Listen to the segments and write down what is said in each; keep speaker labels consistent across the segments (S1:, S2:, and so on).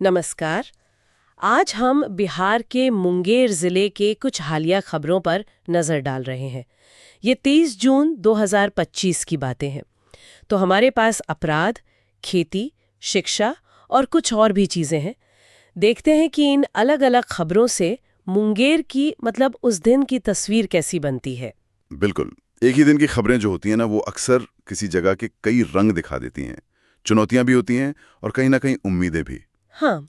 S1: नमस्कार। आज हम बिहार के मुंगेर जिले के कुछ हालिया खबरों पर नजर डाल रहे हैं। ये 30 जून 2025 की बातें हैं। तो हमारे पास अपराध, खेती, शिक्षा और कुछ और भी चीजें हैं। देखते हैं कि इन अलग-अलग खबरों से मुंगेर की मतलब उस दिन की तस्वीर कैसी बनती है।
S2: बिल्कुल। एक ही दिन की खबरें जो होती हैं ना, वो अक्सर किसी जगह के कई रंग दिखा देती हैं। चुनौतियां भी होती हैं और कहीं ना कहीं उम्मीदें भी।
S1: हाँ,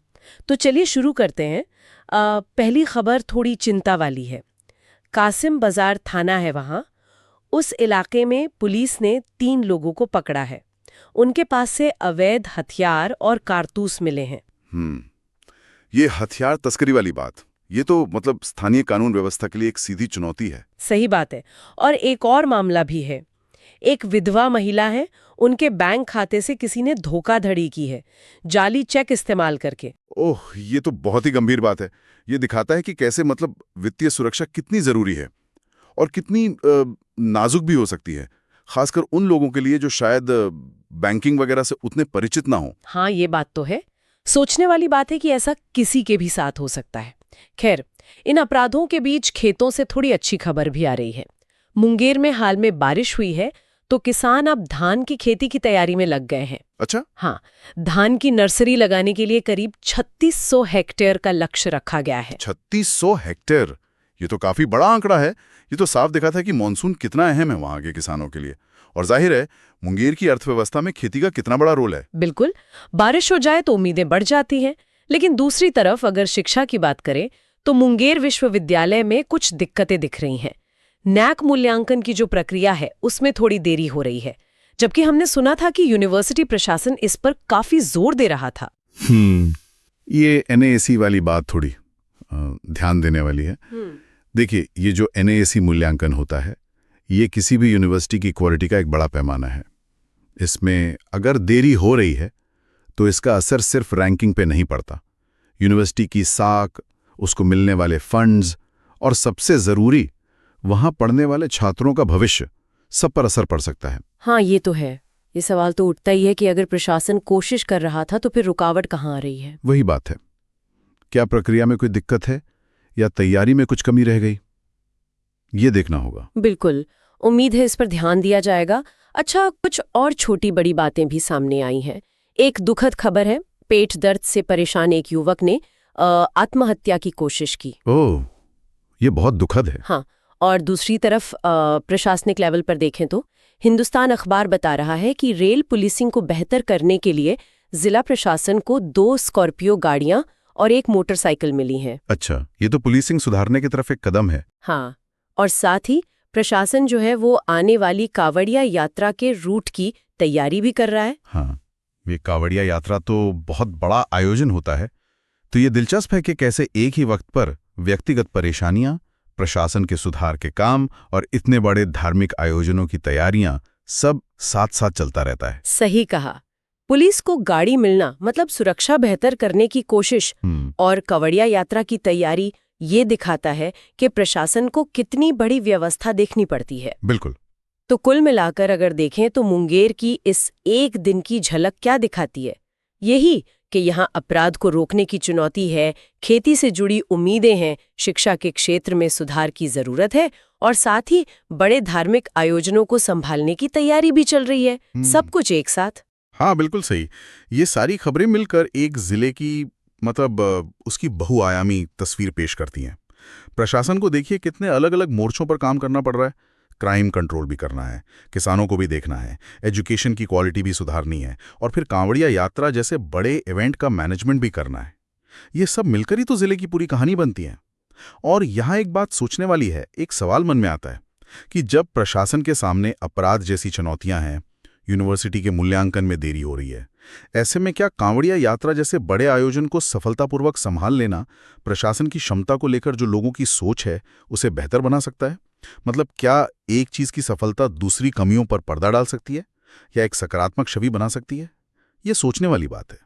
S1: तो चलिए शुरू करते हैं। पहली खबर थोड़ी चिंता वाली है। कासिम बाजार थाना है वहाँ। उस इलाके में पुलिस ने 3 लोगों को पकड़ा है। उनके पास से अवैध हथियार और कारतूस मिले हैं।
S2: ये हथियार तस्करी वाली बात, ये तो मतलब स्थानीय कानून व्यवस्था के लिए एक सीधी चुनौती है।
S1: सही बात है। और एक और मामला भी है। एक विधवा महिला है, उनके बैंक खाते से किसी ने धोखाधड़ी की है, जाली चेक इस्तेमाल करके।
S2: ओह, ये तो बहुत ही गंभीर बात है। ये दिखाता है कि कैसे मतलब वित्तीय सुरक्षा कितनी जरूरी है और कितनी नाजुक भी हो सकती है, खासकर उन लोगों के लिए जो शायद बैंकिंग वगैरह से उतने परिचित ना हो।
S1: हाँ, ये बात तो है। सोचने वाली बात है कि ऐसा किसी के भी साथ हो सकता है। खैर, इन अपराधों के बीच खेतों से थोड़ी अच्छी खबर भी आ रही है। मुंगेर में हाल में बारिश हुई है, तो किसान अब धान की खेती की तैयारी में लग गए हैं।
S2: अच्छा।
S1: हाँ, धान की नर्सरी लगाने के लिए करीब 3600 हेक्टेयर का लक्ष्य रखा गया है।
S2: 3600 हेक्टेयर, ये तो काफी बड़ा आंकड़ा है। ये तो साफ दिखाता है कि मॉनसून कितना अहम है वहां के किसानों के लिए। और जाहिर है, मुंगेर की अर्थव्यवस्था में खेती का कितना बड़ा रोल है।
S1: बिल्कुल, बारिश हो जाए तो उम्मीदें बढ़ जाती हैं। लेकिन दूसरी तरफ अगर शिक्षा की बात करें तो मुंगेर विश्वविद्यालय में कुछ दिक्कतें दिख रही हैं। नैक मूल्यांकन की जो प्रक्रिया है उसमें थोड़ी देरी हो रही है, जबकि हमने सुना था कि यूनिवर्सिटी प्रशासन इस पर काफी जोर दे रहा था।
S2: ये एनएएसी वाली बात थोड़ी ध्यान देने वाली है। देखिए, ये जो एनएएसी मूल्यांकन होता है, ये किसी भी यूनिवर्सिटी की क्वालिटी का एक बड़ा पैमाना है। इसमें अगर देरी हो रही है तो इसका असर सिर्फ रैंकिंग पे नहीं पड़ता। यूनिवर्सिटी की साख, उसको मिलने वाले फंड्स और सबसे जरूरी वहां पढ़ने वाले छात्रों का भविष्य, सब पर असर पड़ सकता है।
S1: हाँ, ये तो है। ये सवाल तो उठता ही है कि अगर प्रशासन कोशिश कर रहा था तो फिर रुकावट कहाँ आ रही है।
S2: वही बात है, क्या प्रक्रिया में कोई दिक्कत है या तैयारी में कुछ कमी रह गई, ये देखना होगा।
S1: बिल्कुल, उम्मीद है इस पर ध्यान दिया जाएगा। अच्छा, कुछ और छोटी बड़ी बातें भी सामने आई हैं। एक दुखद खबर है, पेट दर्द से परेशान एक युवक ने आत्महत्या की कोशिश की।
S2: ओह, ये बहुत दुखद है।
S1: हाँ, और दूसरी तरफ प्रशासनिक लेवल पर देखें तो हिंदुस्तान अखबार बता रहा है कि रेल पुलिसिंग को बेहतर करने के लिए जिला प्रशासन को 2 स्कॉर्पियो गाड़ियां और एक मोटरसाइकिल मिली हैं।
S2: अच्छा, ये तो पुलिसिंग सुधारने की तरफ एक कदम है।
S1: हाँ, और साथ ही प्रशासन जो है वो आने वाली कावड़िया यात्रा के रूट की तैयारी भी कर रहा है।
S2: हाँ, ये कावड़िया यात्रा तो बहुत बड़ा आयोजन होता है। तो ये दिलचस्प है कि कैसे एक ही वक्त पर व्यक्तिगत परेशानियां, प्रशासन के सुधार के काम और इतने बड़े धार्मिक आयोजनों की तैयारियां सब साथ साथ चलता रहता है।
S1: सही कहा। पुलिस को गाड़ी मिलना मतलब सुरक्षा बेहतर करने की कोशिश और कावड़िया यात्रा की तैयारी, ये दिखाता है कि प्रशासन को कितनी बड़ी व्यवस्था देखनी पड़ती है।
S2: बिल्कुल।
S1: तो कुल मिलाकर अगर देखें तो मुंगेर की इस एक दिन की झलक क्या दिखाती है? यही कि यहाँ अपराध को रोकने की चुनौती है, खेती से जुड़ी उम्मीदें हैं, शिक्षा के क्षेत्र में सुधार की जरूरत है और साथ ही बड़े धार्मिक आयोजनों को संभालने की तैयारी भी चल रही है। सब कुछ एक साथ।
S2: हाँ, बिल्कुल सही। ये सारी खबरें मिलकर एक जिले की मतलब उसकी बहुआयामी तस्वीर पेश करती हैं। प्रशासन को देखिए कितने अलग अलग मोर्चों पर काम करना पड़ रहा है। क्राइम कंट्रोल भी करना है, किसानों को भी देखना है, एजुकेशन की क्वालिटी भी सुधारनी है और फिर कांवड़िया यात्रा जैसे बड़े इवेंट का मैनेजमेंट भी करना है। ये सब मिलकर ही तो जिले की पूरी कहानी बनती है। और यहाँ एक बात सोचने वाली है, एक सवाल मन में आता है कि जब प्रशासन के सामने अपराध जैसी चुनौतियां हैं, यूनिवर्सिटी के मूल्यांकन में देरी हो रही है, ऐसे में क्या कांवड़िया यात्रा जैसे बड़े आयोजन को सफलतापूर्वक संभाल लेना प्रशासन की क्षमता को लेकर जो लोगों की सोच है उसे बेहतर बना सकता है? मतलब क्या एक चीज की सफलता दूसरी कमियों पर पर्दा डाल सकती है या एक सकारात्मक छवि बना सकती है? ये सोचने वाली बात है।